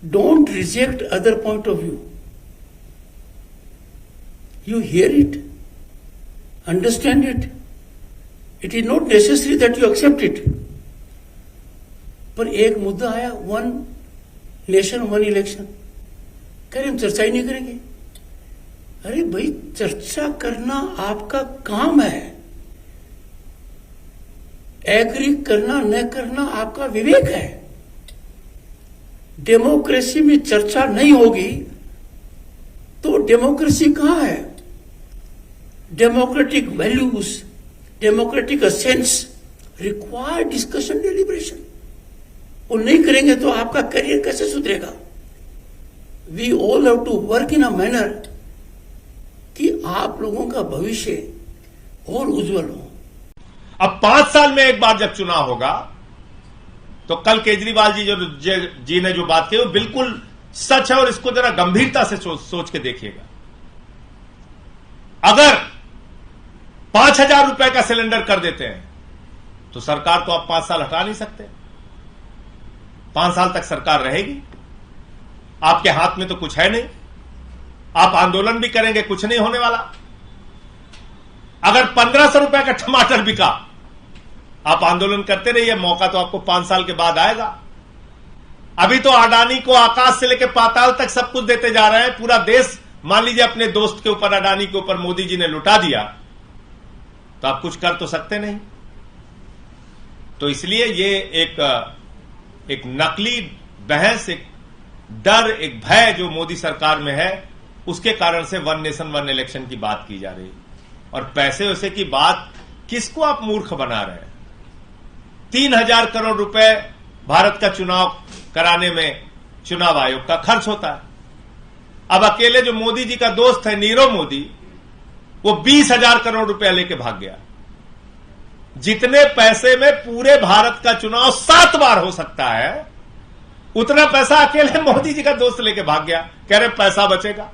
Don't reject other point of view. You hear it, understand it. It is not necessary that you accept it. पर एक मुद्दा आया, one nation one election, कह रहे हम चर्चा ही नहीं करेंगे। अरे भाई, चर्चा करना आपका काम है, एग्री करना न करना आपका विवेक है। डेमोक्रेसी में चर्चा नहीं होगी तो डेमोक्रेसी कहां है? Democratic values, democratic sense require discussion, deliberation. वो नहीं करेंगे तो आपका करियर कैसे सुधरेगा? We all have to work in a manner कि आप लोगों का भविष्य और उज्जवल हो। अब 5 साल में एक बार जब चुनाव होगा तो कल केजरीवाल जी ने जो बात की वो बिल्कुल सच है और इसको जरा गंभीरता से सोच के देखिएगा। अगर 5,000 रुपए का सिलेंडर कर देते हैं तो सरकार तो आप 5 साल हटा नहीं सकते। 5 साल तक सरकार रहेगी, आपके हाथ में तो कुछ है नहीं। आप आंदोलन भी करेंगे, कुछ नहीं होने वाला। अगर 1,500 रुपए का टमाटर बिका, आप आंदोलन करते रहिए, मौका तो आपको 5 साल के बाद आएगा। अभी तो अडानी को आकाश से लेकर पाताल तक सब कुछ देते जा रहे हैं। पूरा देश मान लीजिए अपने दोस्त के ऊपर, अडानी के ऊपर मोदी जी ने लुटा दिया, तो आप कुछ कर तो सकते नहीं। तो इसलिए ये एक नकली बहस, एक डर, एक भय जो मोदी सरकार में है, उसके कारण से वन नेशन वन इलेक्शन की बात की जा रही है। और पैसे वैसे की बात, किसको आप मूर्ख बना रहे हैं? 3,000 करोड़ रुपए भारत का चुनाव कराने में चुनाव आयोग का खर्च होता है। अब अकेले जो मोदी जी का दोस्त है नीरव मोदी, वो 20,000 करोड़ रुपया लेके भाग गया। जितने पैसे में पूरे भारत का चुनाव 7 बार हो सकता है, उतना पैसा अकेले मोदी जी का दोस्त लेके भाग गया। कह रहे पैसा बचेगा।